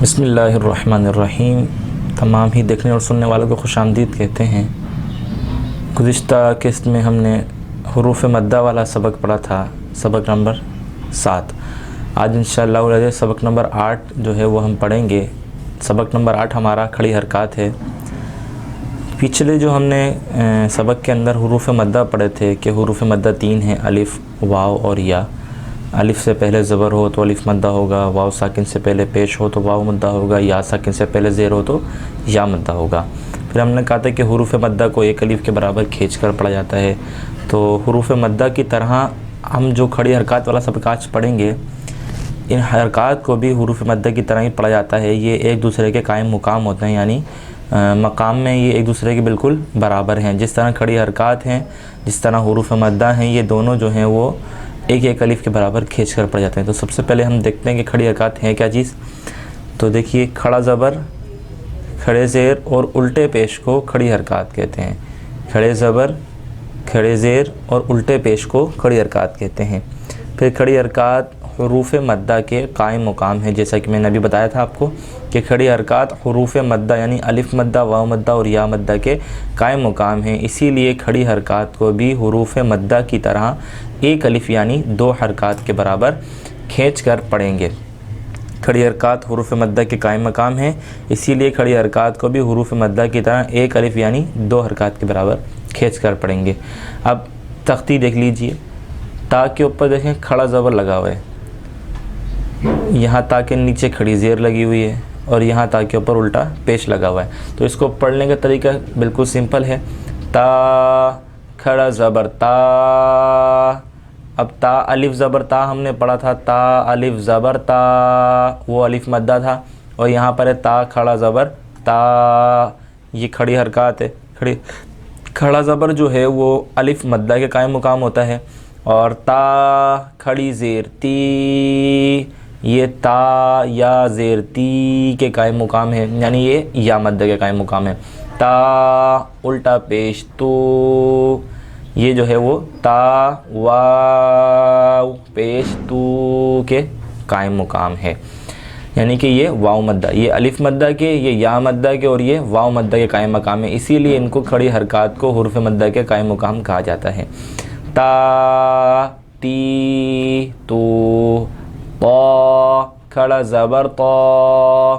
بسم اللہ الرحمن الرحیم۔ تمام ہی دیکھنے اور سننے والوں کو خوش آمدید کہتے ہیں۔ گزشتہ قسط میں ہم نے حروف مدہ والا سبق پڑھا تھا، سبق نمبر 7۔ آج انشاءاللہ سبق نمبر 8 جو ہے وہ ہم پڑھیں گے۔ سبق نمبر 8 ہمارا کھڑی حرکات ہے۔ پچھلے جو ہم نے سبق کے اندر حروف مدہ پڑھے تھے کہ حروف مدہ 3 ہیں، الف، واو اور یا۔ الف سے پہلے زبر ہو تو الف مدہ ہوگا، واو ساکن سے پہلے پیش ہو تو واو مدہ ہوگا، یا ساکن سے پہلے زیر ہو تو یا مدہ ہوگا۔ پھر ہم نے کہا تھا کہ حروف مدہ کو ایک الف کے برابر کھینچ کر پڑھا جاتا ہے۔ تو حروف مدہ کی طرح ہم جو کھڑی حرکات والا سبق آج پڑھیں گے، ان حرکات کو بھی حروف مدہ کی طرح ہی پڑھا جاتا ہے۔ یہ ایک دوسرے کے قائم مقام ہوتے ہیں، یعنی مقام میں یہ ایک دوسرے کے بالکل برابر ہیں۔ جس طرح کھڑی حرکات ہیں، جس طرح حروف مدہ ہیں، یہ دونوں جو ہیں وہ ایک ایک الف کے برابر کھینچ کر پڑھ جاتے ہیں۔ تو سب سے پہلے ہم دیکھتے ہیں کہ کھڑی حرکات ہیں کیا چیز۔ تو دیکھیے، کھڑا زبر، کھڑے زیر اور الٹے پیش کو کھڑی حرکات کہتے ہیں۔ کھڑے زبر، کھڑے زیر اور الٹے پیش کو کھڑی حرکات کہتے ہیں۔ پھر کھڑی حرکات حروف مدہ کے قائم مقام ہیں، جیسا کہ میں نے ابھی بتایا تھا آپ کو کہ کھڑی حرکات حروف مدہ یعنی الف مدہ، واو مدہ اور یا مدہ کے قائم مقام ہیں۔ اسی لیے کھڑی حرکات کو بھی حروف مدہ کی طرح ایک الف یعنی 2 حرکات کے برابر کھینچ کر پڑھیں گے۔ کھڑی حرکات حروف مدہ کے قائم مقام ہیں، اسی لیے کھڑی حرکات کو بھی حروف مدہ کی طرح ایک الف یعنی 2 حرکات کے برابر کھینچ کر پڑھیں گے۔ اب تختی دیکھ لیجئے، تا کے اوپر دیکھیں کھڑا زبر لگا ہوا ہے، یہاں تا کے نیچے کھڑی زیر لگی ہوئی ہے اور یہاں تا کے اوپر الٹا پیش لگا ہوا ہے۔ تو اس کو پڑھنے کا طریقہ بالکل سمپل ہے۔ تا، کھڑا زبر تا۔ اب تا الف زبر تا ہم نے پڑھا تھا، تا الف زبر تا، وہ الف مدہ تھا، اور یہاں پر ہے تا کھڑا زبر تا، یہ کھڑی حرکات ہے۔ کھڑا زبر جو ہے وہ الف مدہ کے قائم مقام ہوتا ہے، اور تا کھڑی زیر تی، یہ تا یا زیر تی کے قائم مقام ہے، یعنی یہ یا مدہ کے قائم مقام ہے۔ تا الٹا پیش تو، یہ جو ہے وہ تا واو پیش تو کے قائم مقام ہے، یعنی کہ یہ واو مدہ، یہ الف مدہ کے، یہ یا مدہ کے اور یہ واو مدہ کے قائم مقام ہے۔ اسی لیے ان کو کھڑی حرکات کو حروف مدہ کے قائم مقام کہا جاتا ہے۔ تا، تی، تو، طا کھڑا زبر طا،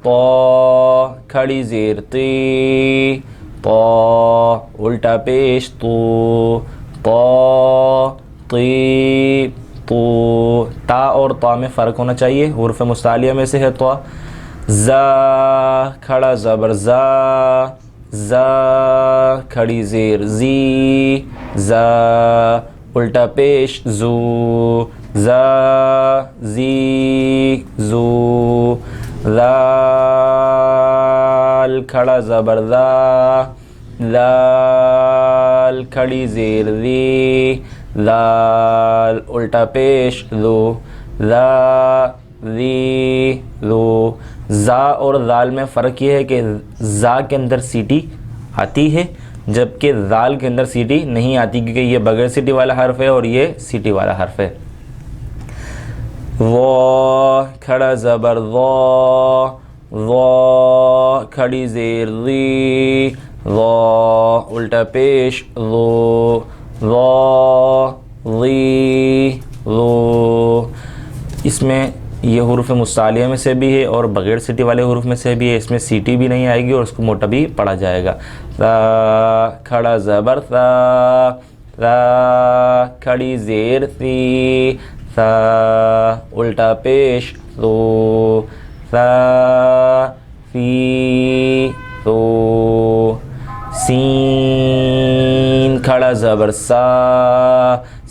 طا کھڑی زیر تی، طا الٹا پیش تو، طا تی تو۔ تا اور طا میں فرق ہونا چاہیے، حروف مستعلیہ میں سے ہے طا۔ زا کھڑا زبر زا، زا کھڑی زیر زی، زا الٹا پیش زو، زا زی زو۔ لال کھڑا زبر ذا، لال کھڑی زیر ذی، لال الٹا پیش ذو، ذا ذی ذو۔ زا اور ذال میں فرق یہ ہے کہ زا کے اندر سیٹی آتی ہے، جبکہ ذال کے اندر سیٹی نہیں آتی، کیونکہ یہ بغیر سیٹی والا حرف ہے اور یہ سیٹی والا حرف ہے۔ ضا کھڑا زبر ضا، ضا کھڑی زیر ضی، ضا الٹا پیش ضو، ضا ضی ضو۔ اس میں یہ حروف مستعلیہ میں سے بھی ہے اور بغیر سیٹی والے حروف میں سے بھی ہے، اس میں سیٹی بھی نہیں آئے گی اور اس کو موٹا بھی پڑھا جائے گا۔ ثا کھڑا زبر ثا، ثا کھڑی زیر ثی، ثا الٹا پیش ثو، ثا ثی ثو۔ سین کھڑا زبر سا،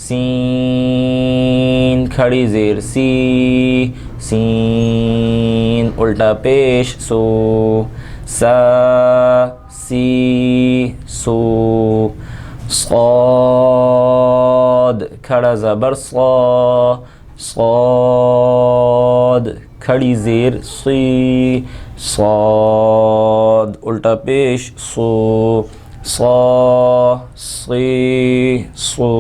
سین کھڑی زیر سی، سین الٹا پیش سو، سا سی سو۔ صاد کھڑا زبر صا، صاد کھڑی زیر سی، صاد الٹا پیش سو، صا سی سو۔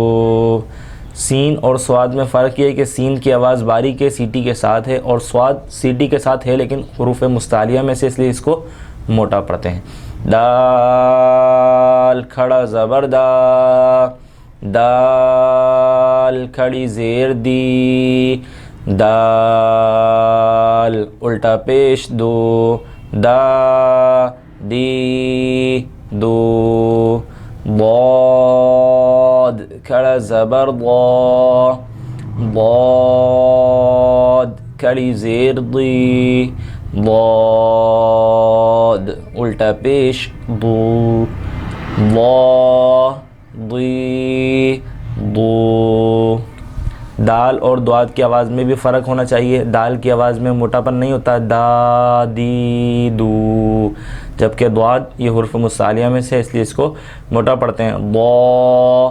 سین اور سواد میں فرق یہ ہے کہ سین کی آواز باریک ہے، سیٹی کے ساتھ ہے، اور سواد سیٹی کے ساتھ ہے لیکن حروف مستعلیہ میں سے، اس لیے اس کو موٹا پڑھتے ہیں۔ دال کھڑا زبر دا، دال کھڑی زیر دی، دال الٹا پیش دو، دا دی دو، ضاد کھڑا زبر ضا، ضاد کھڑی زیر ضی، ضاد الٹا پیش ضو، ضا ضی ضو۔ دال اور دعاد کی آواز میں بھی فرق ہونا چاہیے، دال کی آواز میں موٹاپن نہیں ہوتا، دا دی دو، جبکہ دعاد یہ حروف مستعلیہ میں سے، اس لیے اس کو موٹا پڑھتے ہیں، ضا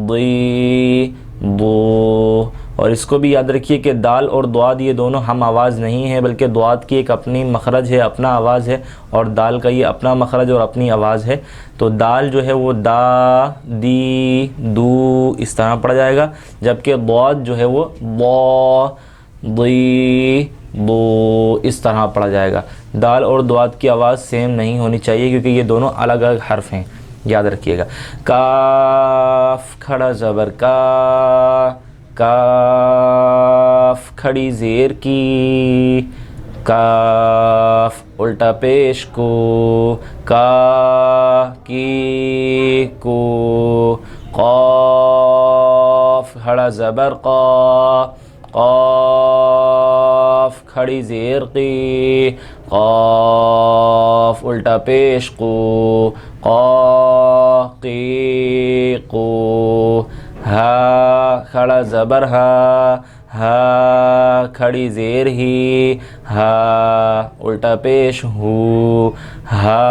ضی ضو۔ اور اس کو بھی یاد رکھیے کہ دال اور دعاد یہ دونوں ہم آواز نہیں ہیں، بلکہ دعاد کی ایک اپنی مخرج ہے، اپنا آواز ہے، اور دال کا یہ اپنا مخرج اور اپنی آواز ہے۔ تو دال جو ہے وہ دا دی دو اس طرح پڑھا جائے گا، جبکہ دعاد جو ہے وہ ضا ضی ضو اس طرح پڑھا جائے گا۔ دال اور دعاد کی آواز سیم نہیں ہونی چاہیے کیونکہ یہ دونوں الگ الگ حرف ہیں، یاد رکھیے گا۔ کاف کھڑا زبر کا، کاف کھڑی زیر کی، کاف الٹا پیش کو، کا کی کو، قاف کھڑا زبر قا، قاف کھڑی زیر قی، قاف الٹا پیش قو، قا قی قو، ہا کھڑا زبر ہا، ہا کھڑی زیر ہی، ہا الٹا پیش ہو، ہا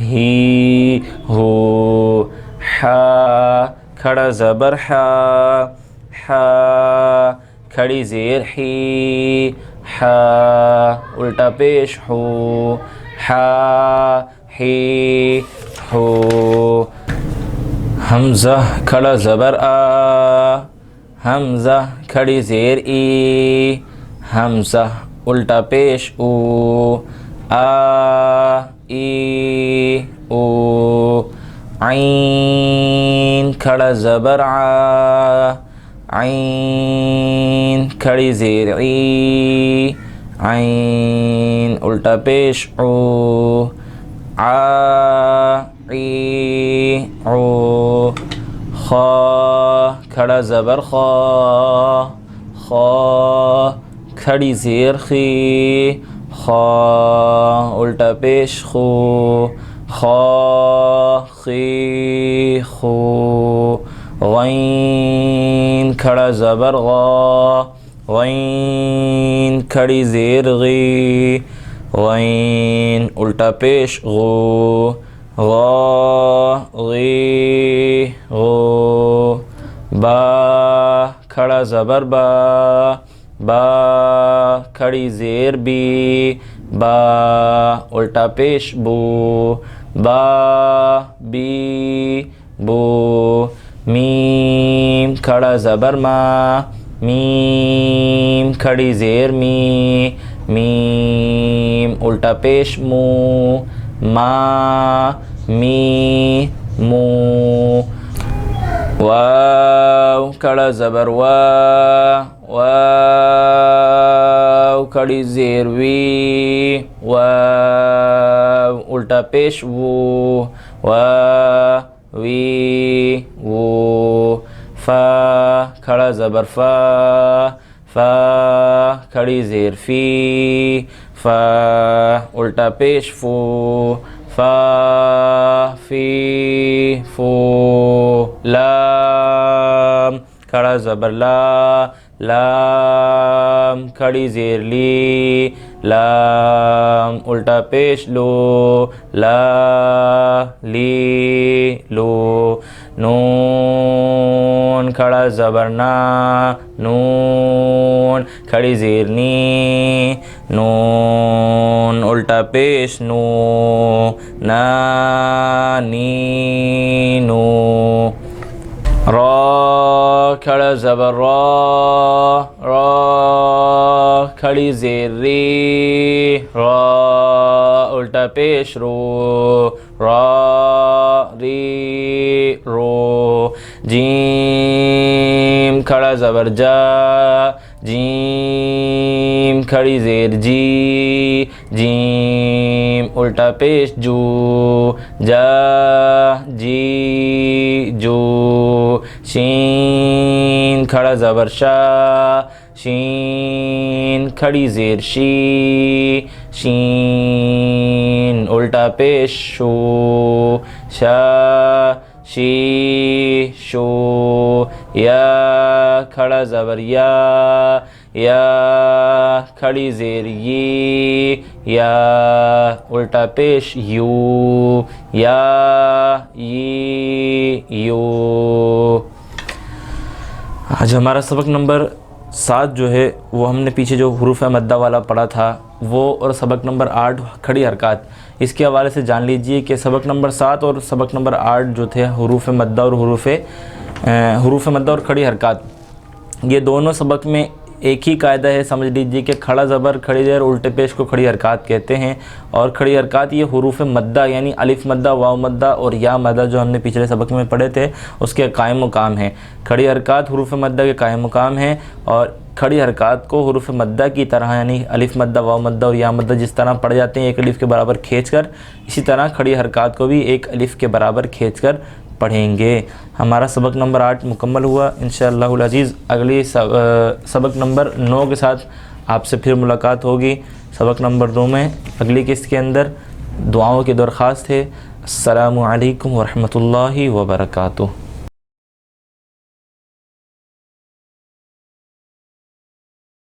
ہی ہو، ہا کھڑا زبر ہا، ہا کھڑی زیر ہی، ہا الٹا پیش ہو، ہا ہی ہو۔ حمزہ کھڑا زبر آ، حمزہ کھڑی زیر ای، حمزہ الٹا پیش او، آ ای او۔ عین کھڑا زبر آ، عین کھڑی زیر ای، عین الٹا پیش او، آ ای او۔ خا کھڑا زبر خا، خا کھڑی زیر خی، خا الٹا پیش خو، خا خی خو۔ غین کھڑا زبر غا، غین کھڑی زیر غی، غین الٹا پیش غو، غا غی غو۔ با کھڑا زبر با، با کھڑی زیر بی، با الٹا پیش بو، با بی بو۔ میم کھڑا زبر ما، میم کھڑی زیر می، میم الٹا پیش مو، ما می مو۔ واو کھڑا زبر وا، واو کھڑی زیر وی، واو الٹا پیش وو، وا وی وو۔ فا کھڑا زبر فا، فا کھڑی زیر فی، فا الٹا پیش فو، فا فی فو۔ لام کھڑا زبر لا، لام کھڑی زیر لی، لام الٹا پیش لو، لا لی لو۔ نون کھڑا زبر نا، نون کھڑی زیر نی، نون الٹا پیش نو، نا نی نو۔ را کھڑا زبر را، را کھڑی زیر ری، را الٹا پیش رو، را ری رو، جیم کھڑا زبر جا، جیم کھڑی زیر جی، جیم الٹا پیش جو، جا جی جو، شین کھڑا زبر شا، شین کھڑی زیر شی، شین الٹا پیش شو، شا شی شو، یا کھڑا زبر یا، یا کھڑی زیر یی، یا الٹا پیش یو، یا ی یو۔ آج ہمارا سبق نمبر 7 جو ہے وہ ہم نے پیچھے جو حروف مدہ والا پڑھا تھا وہ، اور سبق نمبر 8 کھڑی حرکات، اس کے حوالے سے جان لیجئے کہ سبق نمبر 7 اور سبق نمبر 8 جو تھے حروف مدہ اور حروف مدہ اور کھڑی حرکات، یہ دونوں سبق میں ایک ہی قاعدہ ہے، سمجھ لیجئے کہ کھڑا زبر کھڑی زیر الٹے پیش کو کھڑی حرکات کہتے ہیں، اور کھڑی حرکات یہ حروف مدہ یعنی الف مدہ، واو مدہ اور یا مدہ جو ہم نے پچھلے سبق میں پڑھے تھے اس کے قائم مقام ہیں۔ کھڑی حرکات حروف مدہ کے قائم مقام ہیں، اور کھڑی حرکات کو حروف مدہ کی طرح یعنی الف مدہ، واو مدہ اور یا مدہ جس طرح پڑھے جاتے ہیں ایک الف کے برابر کھینچ کر، اسی طرح کھڑی حرکات کو بھی ایک الف کے برابر کھینچ کر پڑھیں گے۔ ہمارا سبق نمبر 8 مکمل ہوا۔ انشاءاللہ العزیز اگلی سبق نمبر 9 کے ساتھ آپ سے پھر ملاقات ہوگی۔ سبق نمبر 2 میں اگلی قسط کے اندر دعاؤں کی درخواست ہے۔ السلام علیکم ورحمۃ اللہ وبرکاتہ۔